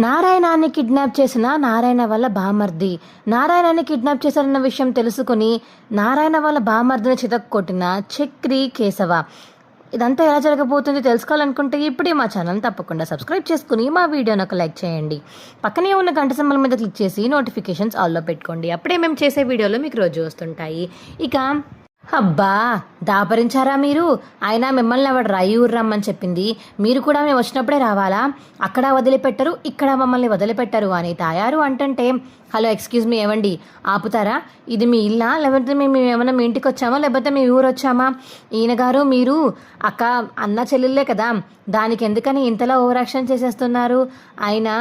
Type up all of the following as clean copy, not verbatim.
నారాయణాన్ని kidnap చేసిన నారాయణ వాళ్ళ బామర్ది. నారాయణాన్ని కిడ్నాప్ చేశారన్న విషయం తెలుసుకుని నారాయణ వాళ్ళ బామర్దిని చితక్కొట్టిన చక్రి కేశవ. ఇదంతా ఎలా జరగబోతుంది తెలుసుకోవాలనుకుంటే ఇప్పుడే మా ఛానల్ తప్పకుండా సబ్స్క్రైబ్ చేసుకుని మా వీడియోని ఒక లైక్ చేయండి. పక్కనే ఉన్న గంట సింబల్ మీద క్లిక్ చేసి నోటిఫికేషన్స్ ఆల్లో పెట్టుకోండి. అప్పుడే మేము చేసే వీడియోలు మీకు రోజు వస్తుంటాయి. ఇక అబ్బా దాపరించారా మీరు? అయినా మిమ్మల్ని ఎవడు ఈ ఊరు రమ్మని చెప్పింది? మీరు కూడా మేము వచ్చినప్పుడే రావాలా? అక్కడ వదిలిపెట్టరు, ఇక్కడ మమ్మల్ని వదిలిపెట్టరు అని తాయారు అంటుంటే, హలో ఎక్స్క్యూజ్ మీ, ఏమండి ఆపుతారా? ఇది మీ ఇల్లా, లేకపోతే మేము ఏమైనా మీ ఇంటికి వచ్చామా, లేకపోతే మీ ఊరు వచ్చామా? ఈయన గారు మీరు అక్క అన్న చెల్లెళ్ళే కదా, దానికి ఎందుకని ఇంతలా ఓవర్ యాక్షన్ చేసేస్తున్నారు? అయినా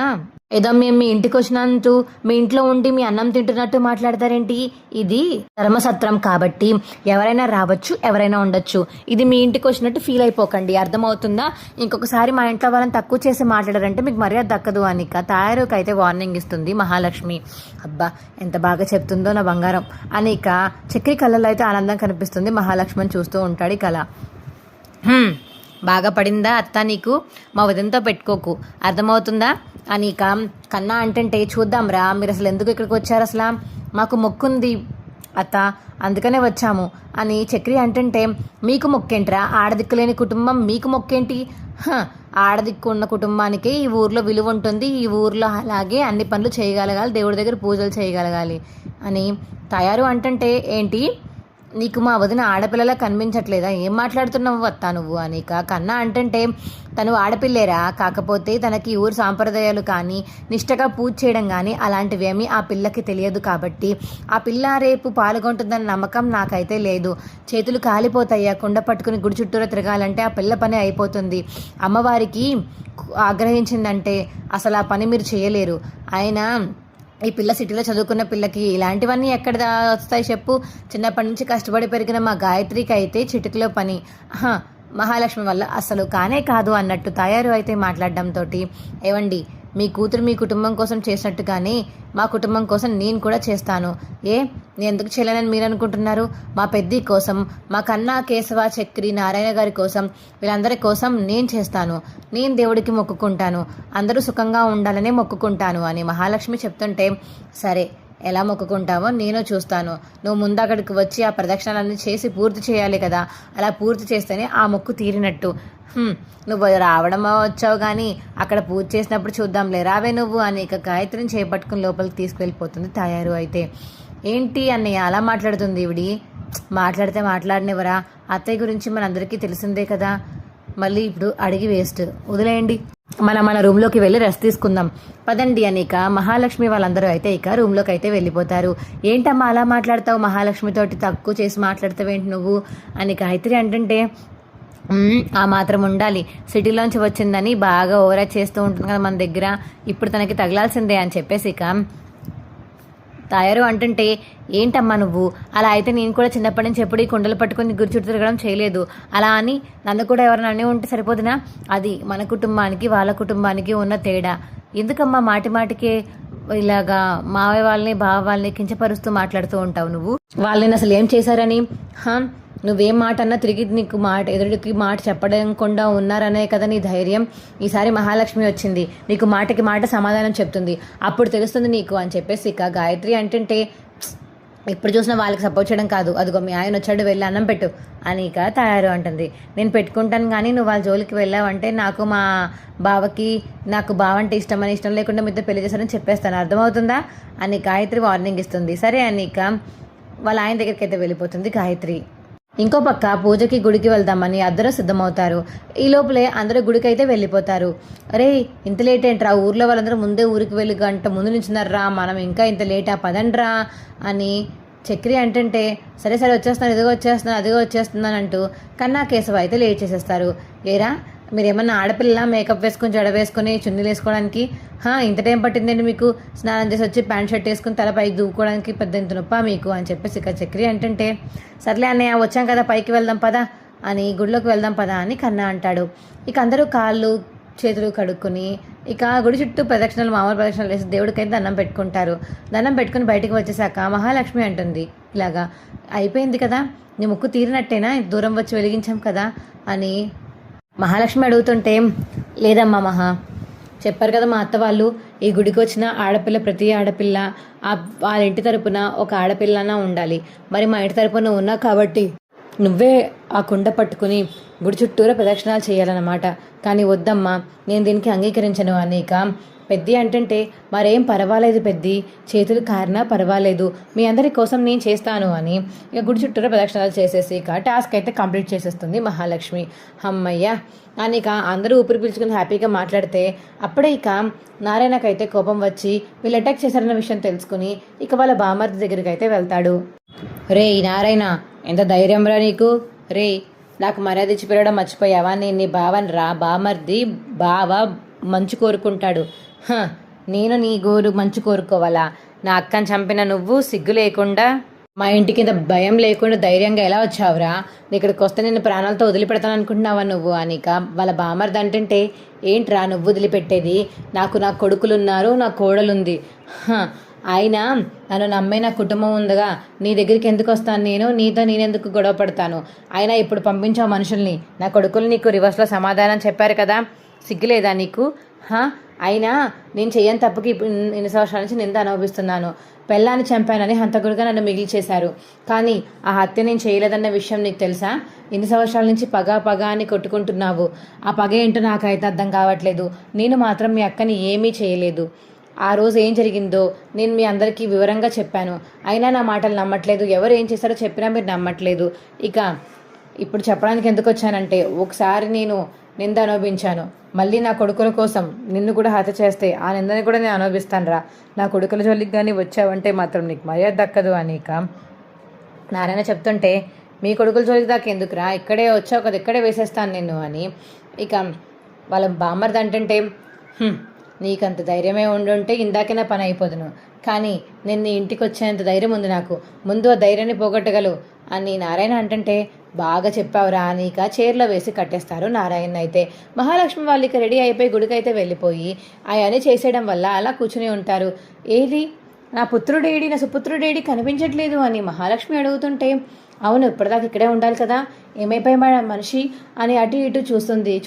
ఏదో మేము మీ ఇంటికి వచ్చినంటూ మీ ఇంట్లో ఉండి మీ అన్నం తింటున్నట్టు మాట్లాడతారేంటి? ఇది ధర్మసత్రం కాబట్టి ఎవరైనా రావచ్చు, ఎవరైనా ఉండొచ్చు. ఇది మీ ఇంటికి వచ్చినట్టు ఫీల్ అయిపోకండి, అర్థమవుతుందా? ఇంకొకసారి మా ఇంట్లో వాళ్ళని తక్కువ చేసి మాట్లాడారంటే మీకు మర్యాద దక్కదు అని తాయారుకి అయితే వార్నింగ్ ఇస్తుంది మహాలక్ష్మి. అబ్బా ఎంత బాగా చెప్తుందో నా బంగారం అని చక్రి కళ్ళలో అయితే ఆనందం కనిపిస్తుంది. మహాలక్ష్మిని చూస్తూ ఉంటాడు. కళ బాగా పడిందా అత్త నీకు? మా వదినతో పెట్టుకోకు, అర్థమవుతుందా అని కన్నా అంటుంటే, చూద్దాం రా మీరు అసలు ఎందుకు ఇక్కడికి వచ్చారు, అసలు మాకు మొక్కుంది అత్త అందుకనే వచ్చాము అని చక్రి అంటుంటే, మీకు మొక్కేంట్రా? ఆడదిక్కులేని కుటుంబం మీకు మొక్కేంటి? ఆడదిక్కు ఉన్న కుటుంబానికి ఈ ఊర్లో విలువ ఉంటుంది, ఈ ఊర్లో అలాగే అన్ని పనులు చేయగలగాలి, దేవుడి దగ్గర పూజలు చేయగలగాలి అని తయారు అంటుంటే, ఏంటి నీకు మా వదిన ఆడపిల్లలా కనిపించట్లేదా? ఏం మాట్లాడుతున్నావు అత్తా నువ్వు అని కన్నా అంటుంటే, తను ఆడపిల్లేరా, కాకపోతే తనకి ఊరు సాంప్రదాయాలు కానీ నిష్టగా పూజ చేయడం కానీ అలాంటివేమీ ఆ పిల్లకి తెలియదు కాబట్టి ఆ పిల్ల రేపు పాల్గొంటుందన్న నమ్మకం నాకైతే లేదు. చేతులు కాలిపోతాయా కుండ పట్టుకుని గుడి చుట్టూరా తిరగాలంటే? ఆ పిల్ల పని అయిపోతుంది. అమ్మవారికి ఆగ్రహించిందంటే అసలు ఆ పని మీరు చేయలేరు. అయినా ఈ పిల్ల సిటీలో చదువుకున్న పిల్లకి ఇలాంటివన్నీ ఎక్కడ వస్తాయి చెప్పు? చిన్నప్పటి నుంచి కష్టపడి పెరిగిన మా గాయత్రికి అయితే చిటికలో పని మహాలక్ష్మి వల్ల అసలు కానే కాదు అన్నట్టు తయారు అయితే మాట్లాడడంతో, ఏవండి మీ కూతురు మీ కుటుంబం కోసం చేసినట్టుగానే మా కుటుంబం కోసం నేను కూడా చేస్తాను. నేను ఎందుకు చేయలేనని మీరు అనుకుంటున్నారు? మా పెద్ది కోసం, మా కన్నా కేశవ చక్రి నారాయణ గారి కోసం, వీళ్ళందరి కోసం నేను చేస్తాను. నేను దేవుడికి మొక్కుకుంటాను, అందరూ సుఖంగా ఉండాలనే మొక్కుకుంటాను అని మహాలక్ష్మి చెప్తుంటే, సరే ఎలా మొక్కుకుంటావో నేను చూస్తాను. నువ్వు ముందు అక్కడికి వచ్చి ఆ ప్రదక్షిణాలన్నీ చేసి పూర్తి చేయాలి కదా, అలా పూర్తి చేస్తేనే ఆ మొక్కు తీరినట్టు. నువ్వు రావడమో వచ్చావు కానీ అక్కడ పూజ చేసినప్పుడు చూద్దాంలే, రావే నువ్వు అని గాయత్రిని చేపట్టుకుని లోపలికి తీసుకువెళ్ళిపోతుంది తయారు అయితే. ఏంటి అన్నయ్య అలా మాట్లాడుతుంది ఈవిడి? మాట్లాడితే మాట్లాడినవరా? అత్తయ్య గురించి మనందరికీ తెలిసిందే కదా, మళ్ళీ ఇప్పుడు అడిగి వేస్ట్, వదిలేయండి. మన రూమ్లోకి వెళ్ళి రెస్ట్ తీసుకుందాం పదండి అని మహాలక్ష్మి వాళ్ళందరూ అయితే రూమ్లోకి అయితే వెళ్ళిపోతారు. ఏంటమ్మా అలా మాట్లాడతావు? మహాలక్ష్మితోటి తక్కువ చేసి మాట్లాడతావేంటి నువ్వు అని గాయత్రి అంటుంటే, ఆ మాత్రం ఉండాలి, సిటీలోంచి వచ్చిందని బాగా ఓవరా చేస్తూ ఉంటుంది కదా మన దగ్గర, ఇప్పుడు తనకి తగలాల్సిందే అని చెప్పేసి తయారు అంటుంటే, ఏంటమ్మా నువ్వు అలా? అయితే నేను కూడా చిన్నప్పటి నుంచి ఎప్పుడు ఈ కుండలు పట్టుకుని గురి చుట్టూ తిరగడం చేయలేదు. అలా అని నన్ను కూడా ఎవరైనా అన్నీ ఉంటే సరిపోదునా? అది మన కుటుంబానికి వాళ్ళ కుటుంబానికి ఉన్న తేడా. ఎందుకమ్మా మాటి మాటికే ఇలాగా మావయ్య వాళ్ళని బావ వాళ్ళని కించపరుస్తూ మాట్లాడుతూ ఉంటావు నువ్వు? వాళ్ళని అసలు ఏం చేశారని? నువ్వేం మాట అన్నా తిరిగి నీకు ఎదుటికి మాట చెప్పకుండా ఉన్నారనే కదా నీ ధైర్యం. ఈసారి మహాలక్ష్మి వచ్చింది, నీకు మాటకి మాట సమాధానం చెప్తుంది, అప్పుడు తెలుస్తుంది నీకు అని చెప్పేసి గాయత్రి అంటుంటే, ఇప్పుడు చూసినా వాళ్ళకి సపోర్ట్ చేయడం కాదు, అదిగో మీ ఆయన వచ్చాడు వెళ్ళి అన్నం పెట్టు అని తయారు అంటుంది. నేను పెట్టుకుంటాను కానీ నువ్వు వాళ్ళ జోలికి వెళ్ళావంటే నాకు మా బావకి నాకు బావ అంటే ఇష్టం లేకుండా మీతో పెళ్లి చేశారని చెప్పేస్తాను, అర్థమవుతుందా అని గాయత్రి వార్నింగ్ ఇస్తుంది. సరే అని వాళ్ళ ఆయన దగ్గరికి అయితే వెళ్ళిపోతుంది గాయత్రి. ఇంకో పక్క పూజకి గుడికి వెళ్దామని అందరూ సిద్ధమవుతారు. ఈ లోపలే అందరూ గుడికి అయితే వెళ్ళిపోతారు. అరే ఇంత లేట్ ఏంట్రా? ఊర్లో వాళ్ళందరూ ముందే ఊరికి వెళ్ళి గంట ముందు నించున్నారా, మనం ఇంకా ఇంత లేటా, పదండ్రా అని చక్రి అంటుంటే, సరే వచ్చేస్తున్నాను, ఇదిగో వచ్చేస్తున్నాను, అదిగో వచ్చేస్తున్నాను అంటూ కన్నా కేశవ అయితే లేట్ చేసేస్తారు. ఏరా మీరేమన్నా ఆడపిల్ల మేకప్ వేసుకుని జడ వేసుకుని చున్నీలు వేసుకోవడానికి ఇంత టైం పట్టిందండి మీకు? స్నానం చేసి వచ్చి ప్యాంట్ షర్ట్ వేసుకుని తల పైకి దూకోవడానికి పెద్ద ఇంత నొప్ప మీకు అని చెప్పేసి చక్రి అంటుంటే, సర్లే అన్నయ్య వచ్చాం కదా పైకి వెళ్దాం పదా అని, గుడిలోకి వెళ్దాం పదా అని కన్నా అంటాడు. అందరూ కాళ్ళు చేతులు కడుక్కొని గుడి చుట్టూ ప్రదక్షిణలు మామూలు ప్రదక్షిణలు వేసి దేవుడికైతే దండం పెట్టుకుంటారు. దండం పెట్టుకుని బయటకు వచ్చేసాక మహాలక్ష్మి అంటుంది, ఇలాగా అయిపోయింది కదా, నీ ముక్కు తీరినట్టేనా, దూరం వచ్చి వెలిగించాం కదా అని మహాలక్ష్మి అడుగుతుంటే, లేదమ్మా చెప్పారు కదా మా అత్త వాళ్ళు, ఈ గుడికి వచ్చిన ఆడపిల్ల ప్రతి ఆడపిల్ల వాళ్ళ ఇంటి తరపున ఒక ఆడపిల్లనా ఉండాలి. మరి మా ఇంటి తరపున ఉన్నావు కాబట్టి నువ్వే ఆ కుండ పట్టుకుని గుడి చుట్టూరా ప్రదక్షిణాలు చేయాలన్నమాట. కానీ వద్దమ్మా, నేను దీనికి అంగీకరించను అనేక. పెద్ది అంటుంటే మరేం పర్వాలేదు పెద్ది, చేతులు కారినా పర్వాలేదు, మీ అందరి కోసం నేను చేస్తాను అని ఇక గుడి చుట్టూరా ప్రదక్షిణాలు చేసేసి ఇక టాస్క్ అయితే కంప్లీట్ చేసేస్తుంది మహాలక్ష్మి. అమ్మయ్య అని ఇక అందరూ ఊపిరి పీల్చుకుని హ్యాపీగా మాట్లాడితే అప్పుడే ఇక నారాయణకైతే కోపం వచ్చి వీళ్ళు అటాక్ చేశారన్న విషయం తెలుసుకుని ఇక వాళ్ళ బామర్ది దగ్గరికి అయితే వెళ్తాడు. రే నారాయణ, ఎంత ధైర్యం రా నీకు? రే, నాకు మర్యాద ఇచ్చి పిలవడం మర్చిపోయావా? నేను నీ బావని రా, బామర్ది. బావ మంచు కోరుకుంటాడు. నేను నీ గోరు మంచు కోరుకోవాలా? నా అక్కని చంపిన నువ్వు సిగ్గు లేకుండా మా ఇంటి కింద భయం లేకుండా ధైర్యంగా ఎలా వచ్చావురా? ఇక్కడికి వస్తే నేను ప్రాణాలతో వదిలిపెడతాను అనుకుంటున్నావా నువ్వు అనిక? వాళ్ళ బామర్ది అంటుంటే ఏంట్రా నువ్వు వదిలిపెట్టేది? నాకు నా కొడుకులున్నారు, నా కోడలుంది. అయినా నన్ను నమ్మే నా కుటుంబం ఉందిగా, నీ దగ్గరికి ఎందుకు వస్తాను నేను? నీతో నేనెందుకు గొడవ పడతాను? అయినా ఇప్పుడు పంపించావు మనుషుల్ని, నా కొడుకులు నీకు రివర్స్లో సమాధానం చెప్పారు కదా, సిగ్గులేదా నీకు? అయినా నేను చెయ్యని తప్పుకి ఇప్పుడు ఇన్ని సంవత్సరాల నుంచి నింద అనుభవిస్తున్నాను. పెళ్ళాన్ని చంపానని హంతకుడిగా నన్ను మిగిలి చేశారు, కానీ ఆ హత్య నేను చేయలేదన్న విషయం నీకు తెలుసా? ఇన్ని సంవత్సరాల నుంచి పగ అని కొట్టుకుంటున్నావు. ఆ పగ ఏంటో నాకైతే అర్థం కావట్లేదు. నేను మాత్రం మీ అక్కని ఏమీ చేయలేదు. ఆ రోజు ఏం జరిగిందో నేను మీ అందరికీ వివరంగా చెప్పాను, అయినా నా మాటలు నమ్మట్లేదు. ఎవరు ఏం చేశారో చెప్పినా మీరు నమ్మట్లేదు. ఇక ఇప్పుడు చెప్పడానికి ఎందుకు వచ్చానంటే, ఒకసారి నేను నింద అనుభవించాను, మళ్ళీ నా కొడుకుల కోసం నిన్ను కూడా హత్య చేస్తే ఆ నిందని కూడా నేను అనుభవిస్తాను రా. నా కొడుకుల జోలికి కానీ వచ్చావంటే మాత్రం నీకు మర్యాద దక్కదు అనేక నారాయణ చెప్తుంటే, మీ కొడుకుల జోలికి దాకా ఎందుకురా, ఇక్కడే వచ్చావు కదా, ఇక్కడే వేసేస్తాను నిన్ను అని ఇక వాళ్ళ బామ్మర్ది అంటుంటే, నీకంత ధైర్యమే ఉండుంటే ఇందాకే నా పని అయిపోదును, కానీ నేను నీ ఇంటికి వచ్చేంత ధైర్యం ఉంది నాకు, ముందు ఆ ధైర్యాన్ని పోగొట్టగలవు అని నారాయణ అంటుంటే, బాగా చెప్పావురా అని ఇక చైర్లో వేసి కట్టేస్తారు నారాయణ. అయితే మహాలక్ష్మి వాళ్ళు ఇక రెడీ అయిపోయి గుడికైతే వెళ్ళిపోయి అవన్నీ చేసేయడం వల్ల అలా కూర్చుని ఉంటారు. ఏది నా పుత్రుడేడి, నా సుపుత్రుడేడి కనిపించట్లేదు అని మహాలక్ష్మి అడుగుతుంటే, అవును ఇప్పటిదాకా ఇక్కడే ఉండాలి కదా, ఏమైపోయి మనిషి అని అటు ఇటు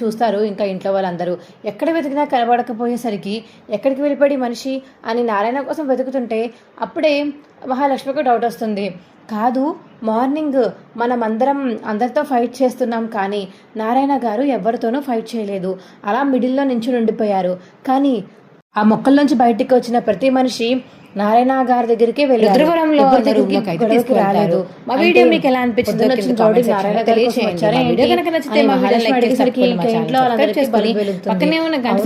చూస్తారు ఇంకా ఇంట్లో వాళ్ళందరూ. ఎక్కడ వెతికినా కనబడకపోయేసరికి ఎక్కడికి వెళ్ళిపడి మనిషి అని నారాయణ కోసం వెతుకుతుంటే అప్పుడే మహాలక్ష్మికి డౌట్ వస్తుంది. కాదు, మార్నింగ్ మనం అందరితో ఫైట్ చేస్తున్నాం, కానీ నారాయణ గారు ఎవరితోనూ ఫైట్ చేయలేదు, అలా మిడిల్లో నించుని ఉండిపోయారు. కానీ ఆ మొక్కల్లోంచి బయటికి వచ్చిన ప్రతి మనిషి నారాయణ గారి దగ్గరికి వెళ్ళారు. రాలేదు. మా వీడియో మీకు ఎలా అనిపించిందో పక్కనే ఉన్న గంట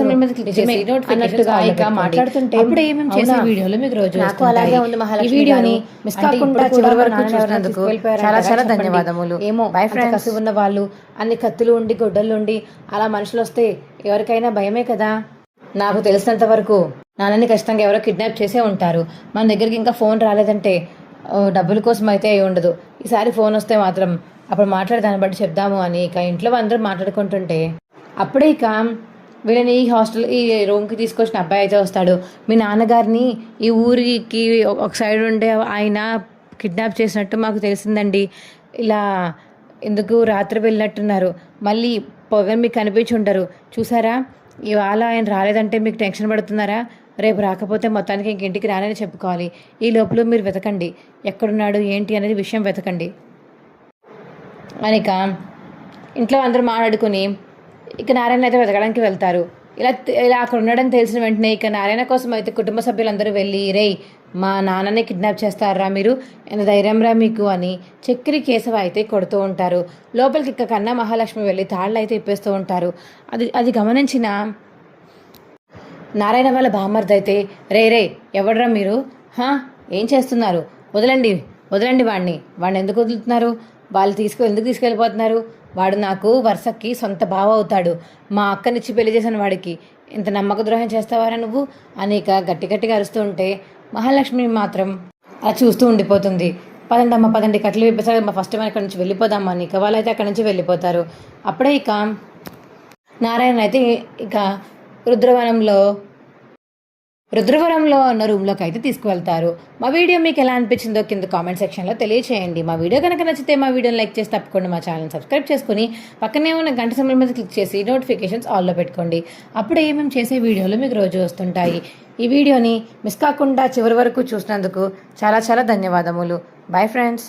మాట్లాడుతుంటే నాకు అలాగే ఉంది. వీడియోని మిస్ కాకుండా చివరి వరకు చూసినందుకు చాలా చాలా ధన్యవాదములు. ఏమో కసి ఉన్న వాళ్ళు అన్ని కత్తులు ఉండి గొడ్డలు ఉండి అలా మనుషులు వస్తే ఎవరికైనా భయమే కదా. నాకు తెలిసినంత వరకు నాన్నని ఖచ్చితంగా ఎవరో కిడ్నాప్ చేసే ఉంటారు. మన దగ్గరికి ఇంకా ఫోన్ రాలేదంటే డబ్బుల కోసం అయితే అయి ఉండదు. ఈసారి ఫోన్ వస్తే మాత్రం అప్పుడు మాట్లాడే దాన్ని బట్టి చెప్దాము అని ఇక ఇంట్లో అందరూ మాట్లాడుకుంటుంటే అప్పుడే ఇక వీళ్ళని ఈ రూమ్కి తీసుకొచ్చిన అబ్బాయి అయితే వస్తాడు. మీ నాన్నగారిని ఈ ఊరికి ఒక సైడ్ ఉండే ఆయన కిడ్నాప్ చేసినట్టు మాకు తెలిసిందండి, ఇలా ఎందుకు రాత్రి వెళ్ళినట్టున్నారు, మళ్ళీ పొగ మీకు కనిపించి ఉంటారు చూసారా, ఇవాళ ఆయన రాలేదంటే మీకు టెన్షన్ పడుతున్నారా, రేపు రాకపోతే మొత్తానికి ఇంటికి రానని చెప్పుకోవాలి. ఈ లోపల మీరు వెతకండి, ఎక్కడున్నాడు ఏంటి అనేది విషయం వెతకండి అనిక ఇంట్లో అందరూ మాట్లాడుకుని ఇక నారాయణ అయితే వెతకడానికి వెళ్తారు. ఇలా అక్కడ ఉన్నాడని తెలిసిన వెంటనే ఇక నారాయణ కోసం అయితే కుటుంబ సభ్యులందరూ వెళ్ళి, రేయ్ మా నాన్నని కిడ్నాప్ చేస్తారా మీరు, ఎంత ధైర్యం రా మీకు అని చక్రి కేశవ అయితే కొడుతూ ఉంటారు. లోపలికి ఇక కన్నా మహాలక్ష్మి వెళ్ళి తాళ్ళు అయితే ఇప్పేస్తూ ఉంటారు. అది గమనించిన నారాయణ వాళ్ళ బామ్మర్ది అయితే, రే ఎవడ్రా మీరు, ఏం చేస్తున్నారు, వదలండి వాడిని ఎందుకు వదులుతున్నారు, ఎందుకు తీసుకెళ్ళిపోతున్నారు, వాడు నాకు వరుసకి సొంత బావ అవుతాడు, మా అక్కనిచ్చి పెళ్లి చేసిన వాడికి ఇంత నమ్మక ద్రోహం చేస్తావారా నువ్వు అని ఇక గట్టిగా అరుస్తూ ఉంటే మహాలక్ష్మి మాత్రం అలా చూస్తూ ఉండిపోతుంది. పదండి కట్లు విప్పేసారి ఫస్ట్ మనం ఇక్కడ నుంచి వెళ్ళిపోదామని ఇక వాళ్ళైతే అక్కడి నుంచి వెళ్ళిపోతారు. అప్పుడే ఇక నారాయణ అయితే ఇక రుద్రవనంలో రుద్రవరంలో ఉన్న రూమ్లోకి అయితే తీసుకువెళ్తారు. మా వీడియో మీకు ఎలా అనిపించిందో కింద కామెంట్ సెక్షన్లో తెలియచేయండి. మా వీడియో కనుక నచ్చితే మా వీడియోని లైక్ చేసి తప్పకుండా మా ఛానల్ సబ్స్క్రైబ్ చేసుకుని పక్కనే ఉన్న గంట సింబల్ మీద క్లిక్ చేసి నోటిఫికేషన్స్ ఆల్లో పెట్టుకోండి. అప్పుడే మేము చేసే వీడియోలు మీకు రోజు వస్తుంటాయి. ఈ వీడియోని మిస్ కాకుండా చివరి వరకు చూసినందుకు చాలా చాలా ధన్యవాదములు. Bye friends.